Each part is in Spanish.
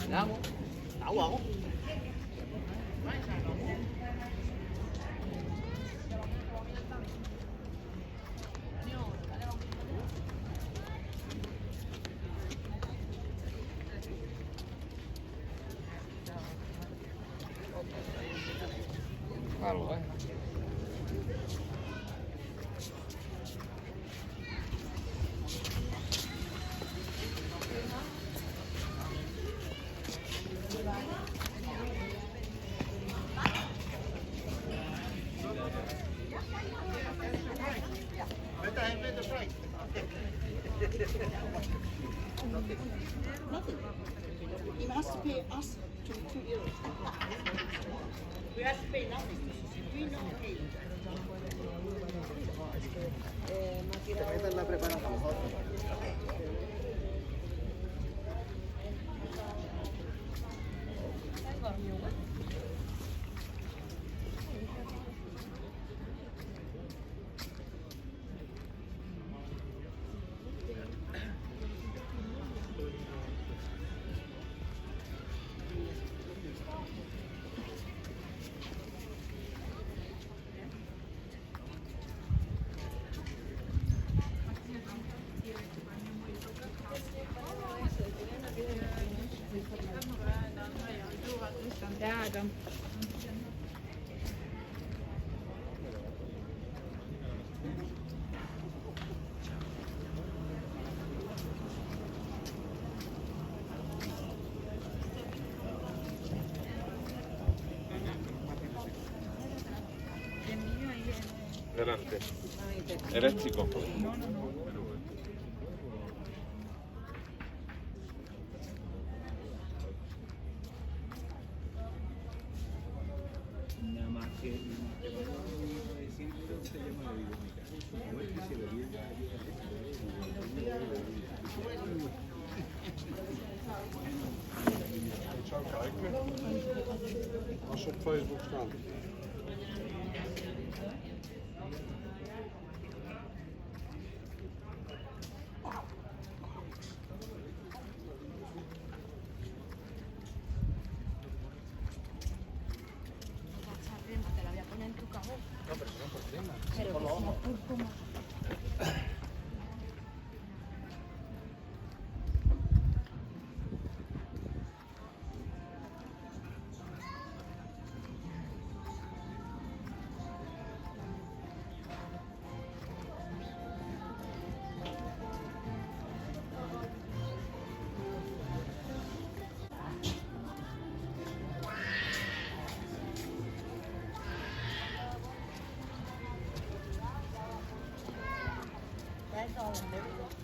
Andiamo? A uomo? Allora, Nothing. You must pay us 22 euros. We have to pay nothing. We know pay. Esta es la preparación. Adam. Delante. Eléctrico. Nada más que decir que se llama la Ik zou kijken als ze op Facebook staan. Te la voy a poner en tu cabeza. no, pero no por crema. Pero Por los ojos. cúrcuma. That's all in there.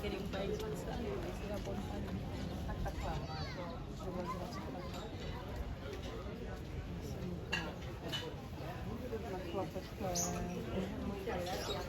Che un paese che si era portato attaccato, Gracias.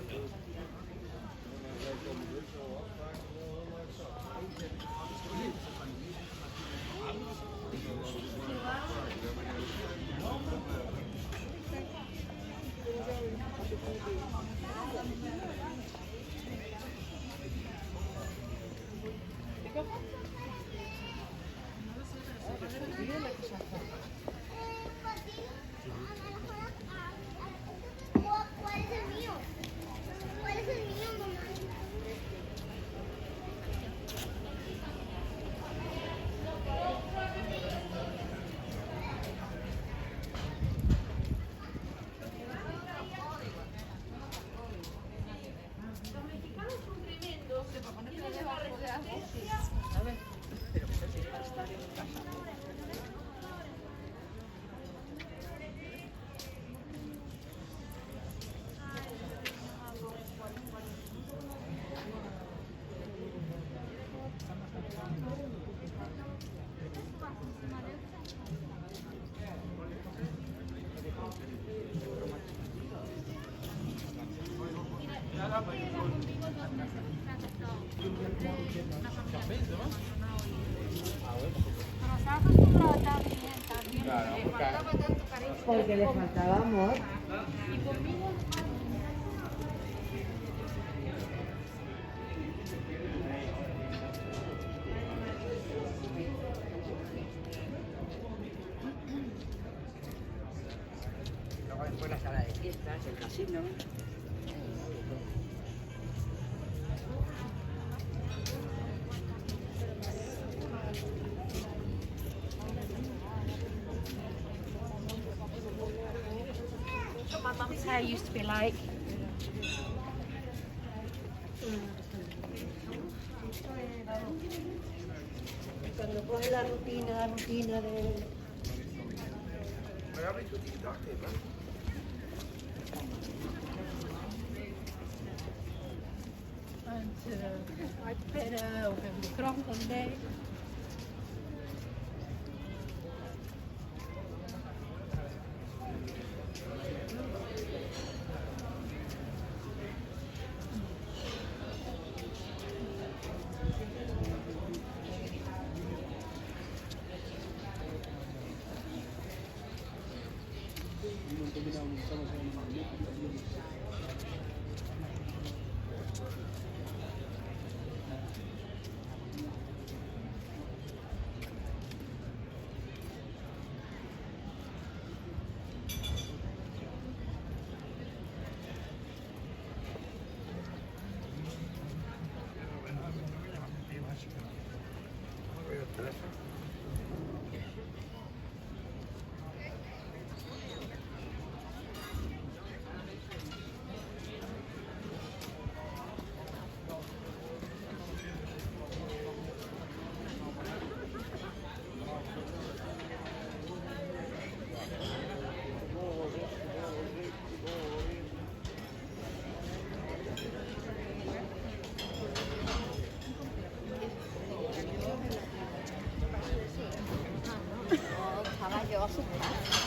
estar en casa. Pero estaba acostumbrado a estar bien, le faltaba tanto cariño. Porque le faltaba amor. Y conmigo, Luego después la sala de fiestas, el casino. that's what my mum's hair used to be like. Y cuando coge la rutina de... En iPad of in de krant een day. Caballo asustado.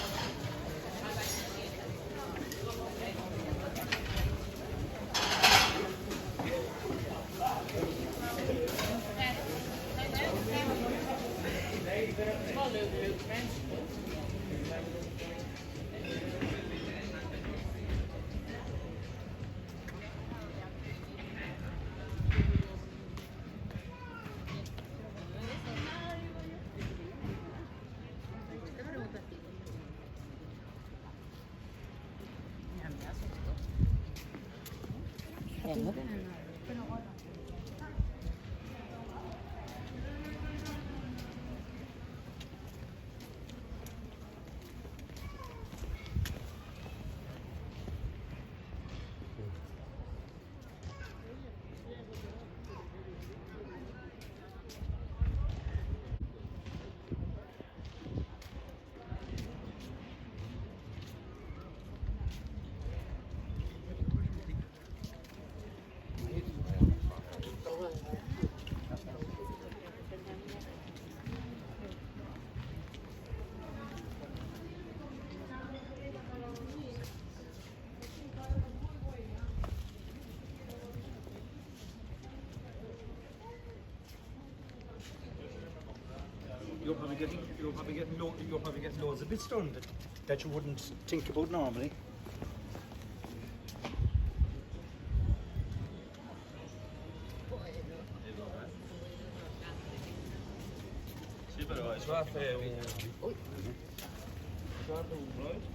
You're probably getting loads of bits done that you wouldn't think about normally. Sí, pero eso hace un... Eso hace un rollo.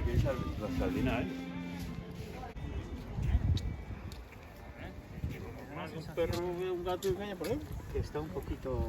aquí la sardina, ¿eh? Un perro, un gato y una caña por ahí. Que está un poquito...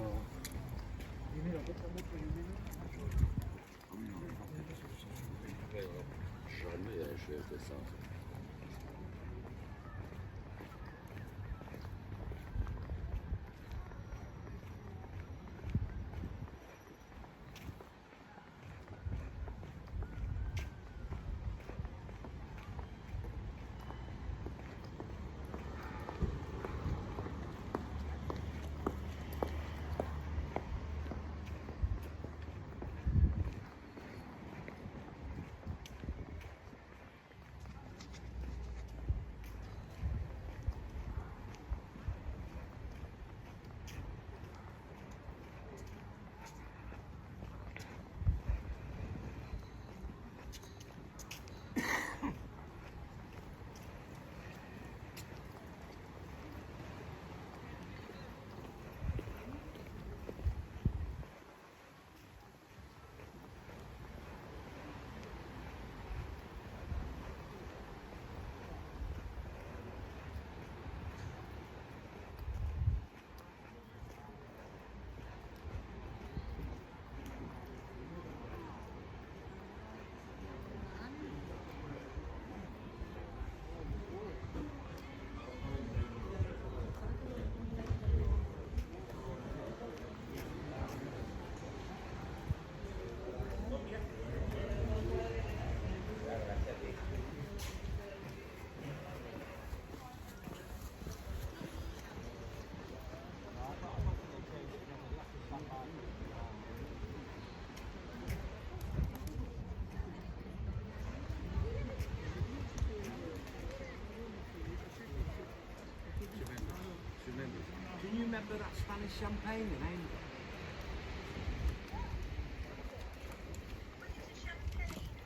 Do you remember that Spanish champagne in Angel?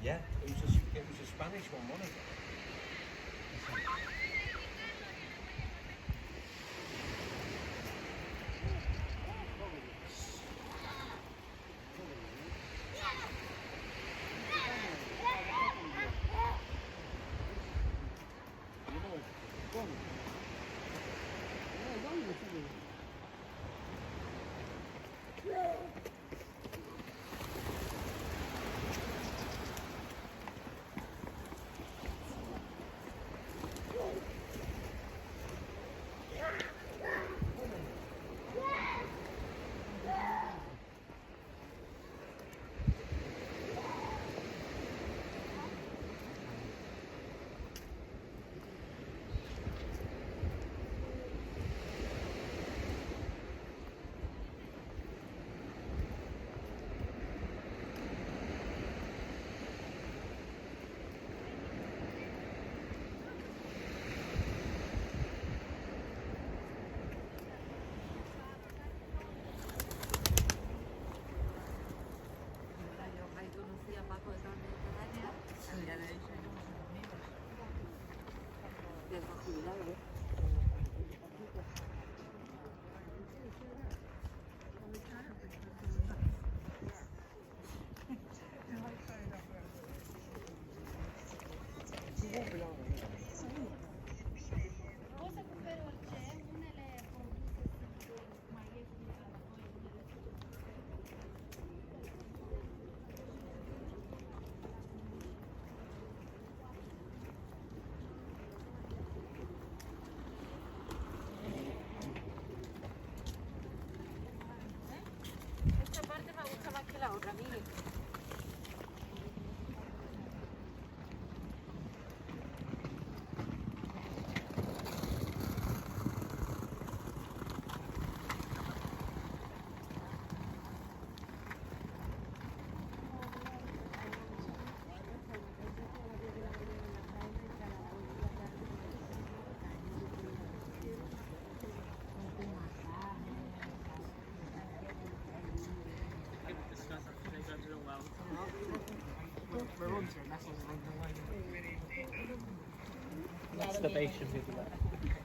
Yeah, it was a Spanish one, wasn't it? Esta parte me gusta más que la otra, mire. That's the base should be there.